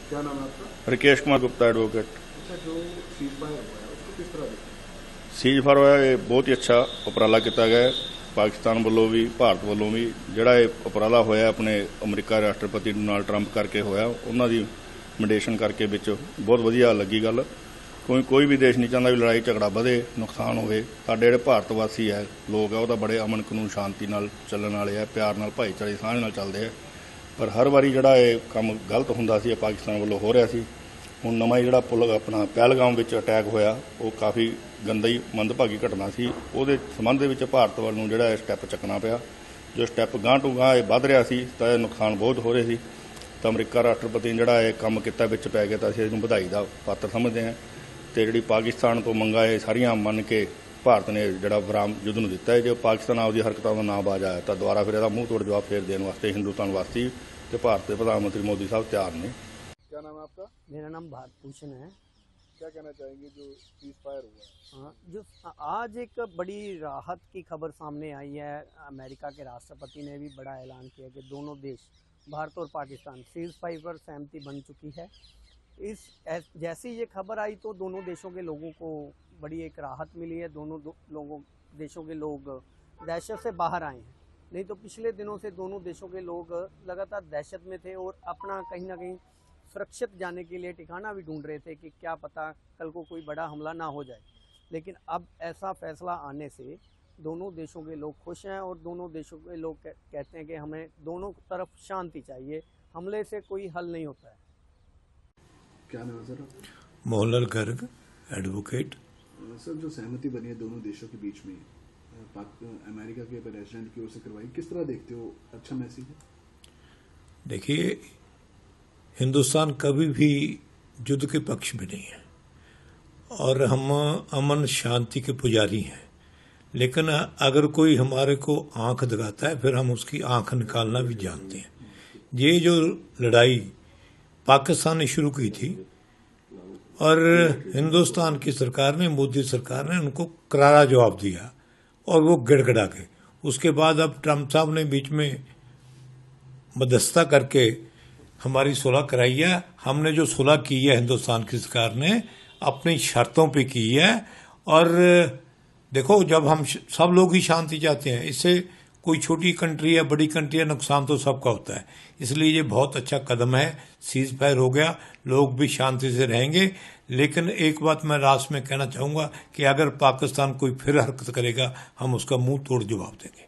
क्या नाम है आपका? रिकेश कुमार गुप्ता एडवोकेट। अच्छा, जो सीज फायर हुआ है उसको किस तरह देखते हैं? ਸੀਜ਼ ਫਾਇਰ ਹੋਇਆ, ਇਹ ਬਹੁਤ ਹੀ ਅੱਛਾ ਉਪਰਾਲਾ ਕੀਤਾ ਗਿਆ ਹੈ। ਪਾਕਿਸਤਾਨ ਵੱਲੋਂ ਵੀ ਭਾਰਤ ਵੱਲੋਂ ਵੀ ਜਿਹੜਾ ਇਹ ਉਪਰਾਲਾ ਹੋਇਆ ਆਪਣੇ ਅਮਰੀਕਾ ਰਾਸ਼ਟਰਪਤੀ ਡੋਨਾਲਡ ਟਰੰਪ ਕਰਕੇ ਹੋਇਆ, ਉਹਨਾਂ ਦੀ ਮੈਡੀਏਸ਼ਨ ਕਰਕੇ ਵਿੱਚ ਬਹੁਤ ਵਧੀਆ ਲੱਗੀ ਗੱਲ। ਕੋਈ ਵੀ ਦੇਸ਼ ਨਹੀਂ ਚਾਹੁੰਦਾ ਵੀ ਲੜਾਈ ਝਗੜਾ ਵਧੇ, ਨੁਕਸਾਨ ਹੋਵੇ। ਸਾਡੇ ਜਿਹੜੇ ਭਾਰਤ ਵਾਸੀ ਹੈ ਲੋਕ ਆ ਉਹ ਤਾਂ ਬੜੇ ਅਮਨ ਕਾਨੂੰਨ ਸ਼ਾਂਤੀ ਨਾਲ ਚੱਲਣ ਵਾਲੇ ਆ, ਪਿਆਰ ਨਾਲ ਭਾਈਚਾਰੇ ਸਾਂਝ ਨਾਲ ਚੱਲਦੇ ਆ। ਪਰ ਹਰ ਵਾਰੀ ਜਿਹੜਾ ਇਹ ਕੰਮ ਗਲਤ ਹੁੰਦਾ ਸੀ, ਇਹ ਪਾਕਿਸਤਾਨ ਵੱਲੋਂ ਹੋ ਰਿਹਾ ਸੀ। ਹੁਣ ਨਵਾਂ ਜਿਹੜਾ ਪੁਲ ਆਪਣਾ ਪਹਿਲਗਾਮ ਵਿੱਚ ਅਟੈਕ ਹੋਇਆ, ਉਹ ਕਾਫੀ ਗੰਦਾ ਹੀ ਮੰਦਭਾਗੀ ਘਟਨਾ ਸੀ। ਉਹਦੇ ਸੰਬੰਧ ਦੇ ਵਿੱਚ ਭਾਰਤ ਵੱਲ ਨੂੰ ਜਿਹੜਾ ਇਹ ਸਟੈਪ ਚੱਕਣਾ ਪਿਆ। ਜੋ ਸਟੈਪ ਗਾਂਹ ਟੂ ਗਾਂਹ ਇਹ ਵੱਧ ਰਿਹਾ ਸੀ ਤਾਂ ਇਹ ਨੁਕਸਾਨ ਬਹੁਤ ਹੋ ਰਹੇ ਸੀ। ਤਾਂ ਅਮਰੀਕਾ ਰਾਸ਼ਟਰਪਤੀ ਨੇ ਜਿਹੜਾ ਇਹ ਕੰਮ ਕੀਤਾ ਵਿੱਚ ਪੈ ਗਿਆ ਤਾਂ ਅਸੀਂ ਇਹਨੂੰ ਵਧਾਈ ਦਾ ਪਾਤਰ ਸਮਝਦੇ ਹਾਂ। ਤੇ ਜਿਹੜੀ ਪਾਕਿਸਤਾਨ ਤੋਂ ਮੰਗਾਂ ਇਹ ਸਾਰੀਆਂ ਮੰਨ ਕੇ ਭਾਰਤ ਨੇ ਜਿਹੜਾ ਵਿਰਾਮ ਯੁੱਧ ਨੂੰ ਦਿੱਤਾ ਹੈ। ਜੇ ਪਾਕਿਸਤਾਨ ਆਪਦੀ ਹਰਕਤਾਂ ਦਾ ਨਾ ਬਾਜ ਆਇਆ ਤਾਂ ਦੁਬਾਰਾ ਫਿਰ ਇਹਦਾ ਮੂੰਹ ਤੋੜ ਜਵਾਬ ਫੇਰ ਦੇਣ ਵਾਸਤੇ ਹਿੰਦੁਸਤਾਨ ਵਾਸੀ ਤੇ ਭਾਰਤ ਦੇ ਪ੍ਰਧਾਨ ਮੰਤਰੀ मोदी साहब तैयार ने। क्या नाम है आपका? मेरा नाम भारत भूषण है। क्या कहना चाहेंगे जो सीज फायर हुआ है? हाँ, जो आज एक बड़ी राहत की खबर सामने आई है। अमेरिका के राष्ट्रपति ने भी बड़ा ऐलान किया कि दोनों देश भारत और पाकिस्तान सीज फायर पर सहमति बन चुकी है। जैसी ये खबर आई तो दोनों देशों के लोगों को बड़ी एक राहत मिली है। दोनों देशों के लोग दहशत से बाहर आए हैं। नहीं तो पिछले दिनों से दोनों देशों के लोग लगातार दहशत में थे और अपना कहीं ना कहीं सुरक्षित जाने के लिए ठिकाना भी ढूंढ रहे थे कि क्या पता कल को कोई बड़ा हमला ना हो जाए। लेकिन अब ऐसा फैसला आने से दोनों देशों के लोग खुश हैं और दोनों देशों के लोग कहते हैं कि हमें दोनों तरफ शांति चाहिए, हमले से कोई हल नहीं होता है। क्या नाम है sir? Mohanlal Garg advocate. Sir, जो सहमति बनी है दोनों देशों के बीच में अमेरिका के प्रेसिडेंट की ओर से करवाई, किस तरह देखते हो? अच्छा मैसेज है? देखिए, हिंदुस्तान कभी भी युद्ध के पक्ष में नहीं है और हम अमन शांति के पुजारी हैं। लेकिन अगर कोई हमारे को आंख दिखाता है फिर हम उसकी आंख निकालना भी जानते हैं। ये जो लड़ाई पाकिस्तान ने शुरू की थी और हिंदुस्तान की सरकार ने, मोदी सरकार ने उनको करारा जवाब दिया और वो गिड़गिड़ा के उसके बाद अब ट्रंप साहब ने बीच में मध्यस्थता करके हमारी सुलह कराई है। हमने जो सुलह की है हिंदुस्तान की सरकार ने अपनी शर्तों पे की है। और देखो, जब हम सब लोग ही शांति चाहते हैं, इससे कोई छोटी कंट्री है बड़ी कंट्री है, नुकसान तो सबका होता है। इसलिए ये बहुत अच्छा कदम है। सीज फायर हो गया, लोग भी शांति से रहेंगे। लेकिन एक बात मैं लास्ट में कहना चाहूँगा कि अगर पाकिस्तान कोई फिर हरकत करेगा हम उसका मुंह तोड़ जवाब देंगे।